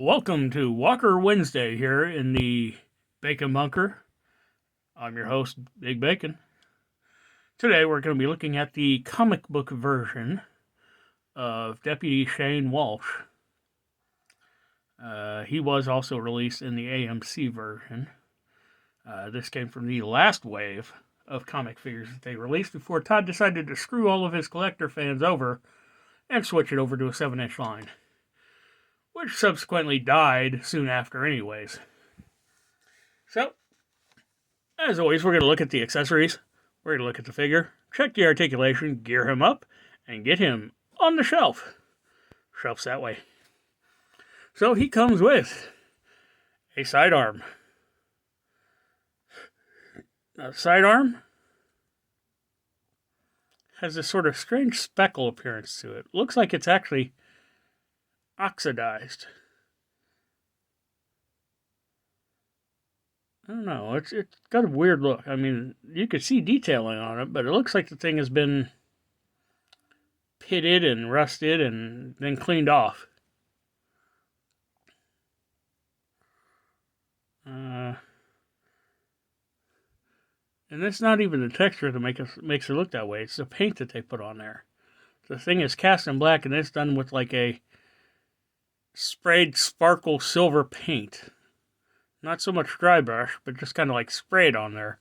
Welcome to Walker Wednesday here in the Bacon Bunker. I'm your host, Big Bacon. Today we're going to be looking at the comic book version of Deputy Shane Walsh. He was also released in the AMC version. This came from the last wave of comic figures that they released before Todd decided to screw all of his collector fans over and switch it over to a 7-inch line, which subsequently died soon after anyways. So, as always, we're going to look at the accessories, we're going to look at the figure, check the articulation, gear him up, and get him on the shelf. Shelf's that way. So he comes with a sidearm. Now, the sidearm has this sort of strange speckle appearance to it. Looks like it's actually oxidized. I don't know. It's got a weird look. I mean, you could see detailing on it, but it looks like the thing has been pitted and rusted and then cleaned off. And it's not even the texture that makes it look that way. It's the paint that they put on there. The thing is cast in black, and it's done with like a sprayed sparkle silver paint. Not so much dry brush, but just kind of like sprayed on there.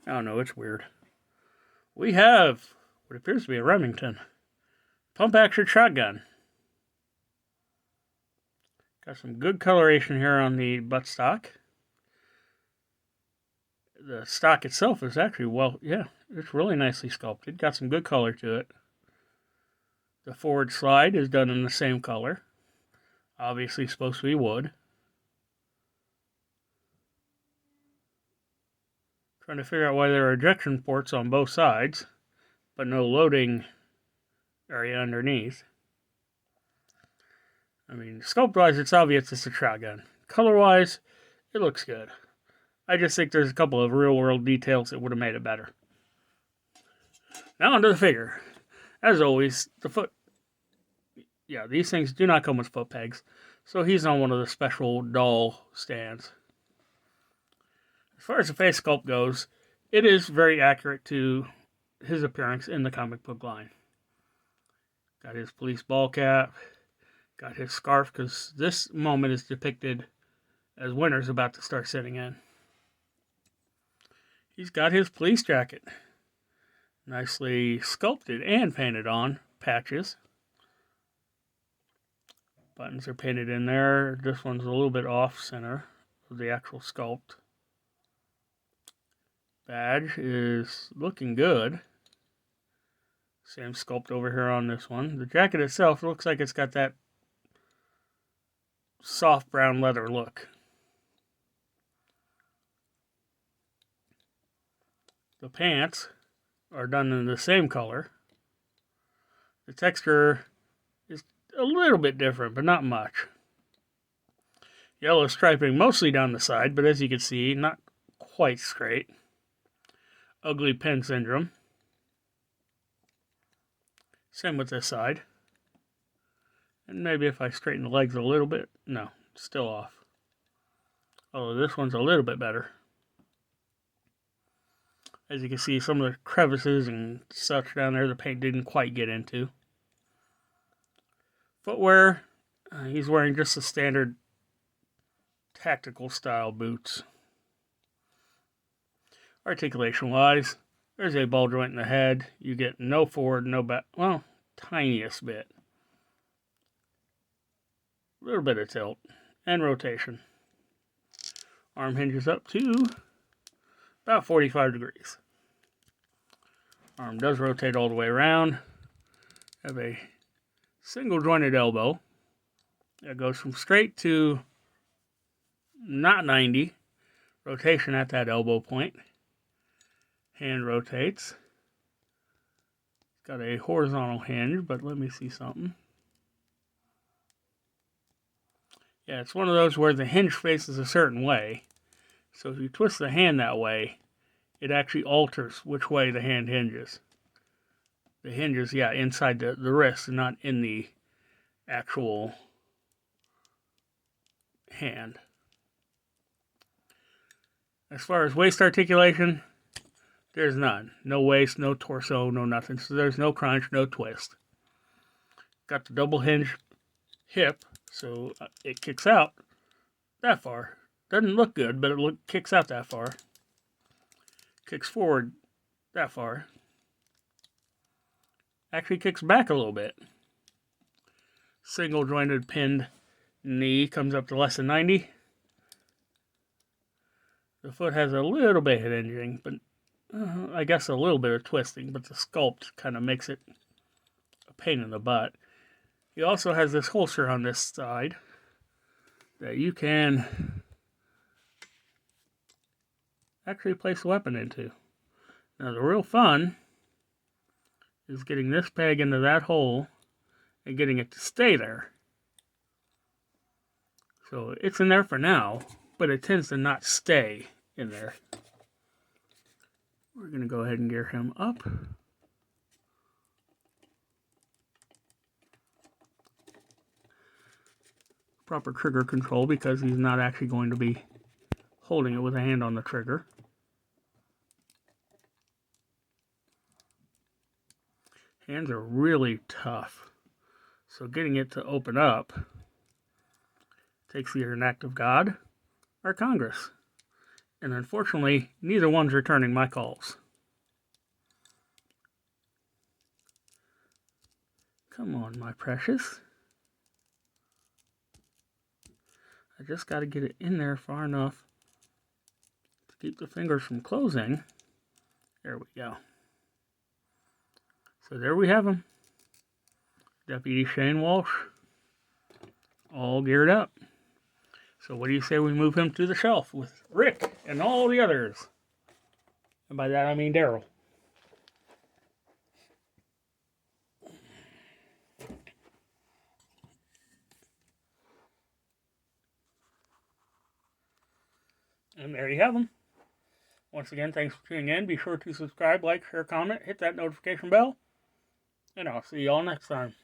I don't know, it's weird. We have what appears to be a Remington pump-action shotgun. Got some good coloration here on the buttstock. The stock itself is actually, it's really nicely sculpted. Got some good color to it. The forward slide is done in the same color. Obviously supposed to be wood. Trying to figure out why there are ejection ports on both sides, but no loading area underneath. I mean, sculpt-wise, it's obvious it's a shotgun. Color-wise, it looks good. I just think there's a couple of real-world details that would have made it better. Now onto the figure. As always, the foot... Yeah, these things do not come with foot pegs, so he's on one of the special doll stands. As far as the face sculpt goes, it is very accurate to his appearance in the comic book line. Got his police ball cap, got his scarf, because this moment is depicted as winter's about to start setting in. He's got his police jacket, nicely sculpted and painted on, patches. Buttons are painted in there. This one's a little bit off center of the actual sculpt. Badge is looking good. Same sculpt over here on this one. The jacket itself looks like it's got that soft brown leather look. The pants are done in the same color. The texture is a little bit different, but not much. Yellow striping mostly down the side, but as you can see, not quite straight. Ugly pen syndrome. Same with this side. And maybe if I straighten the legs a little bit, no, still off. Although this one's a little bit better. As you can see, some of the crevices and such down there, the paint didn't quite get into. Footwear, he's wearing just the standard tactical style boots. Articulation-wise, there's a ball joint in the head. You get no forward, no back, well, tiniest bit. A little bit of tilt and rotation. Arm hinges up to about 45 degrees. Arm does rotate all the way around. Have a single jointed elbow that goes from straight to not 90. Rotation at that elbow point. Hand rotates. Got a horizontal hinge, but let me see something. Yeah, it's one of those where the hinge faces a certain way. So if you twist the hand that way, it actually alters which way the hand hinges. The hinge is, inside the wrist and not in the actual hand. As far as waist articulation, there's none. No waist, no torso, no nothing. So there's no crunch, no twist. Got the double hinge hip, so it kicks out that far. Doesn't look good, but it kicks out that far. Kicks forward that far. Actually kicks back a little bit. Single jointed pinned knee comes up to less than 90. The foot has a little bit of hinging, but I guess a little bit of twisting, but the sculpt kind of makes it a pain in the butt. He also has this holster on this side that you can actually place the weapon into. Now the real fun is getting this peg into that hole and getting it to stay there. So it's in there for now, but it tends to not stay in there. We're going to go ahead and gear him up. Proper trigger control because he's not actually going to be holding it with a hand on the trigger. Hands are really tough, so getting it to open up takes either an act of God or Congress. And unfortunately, neither one's returning my calls. Come on, my precious. I just got to get it in there far enough to keep the fingers from closing. There we go. So there we have him. Deputy Shane Walsh. All geared up. So what do you say we move him to the shelf with Rick and all the others? And by that I mean Daryl. And there you have them. Once again, thanks for tuning in. Be sure to subscribe, like, share, comment, hit that notification bell. And I'll see you all next time.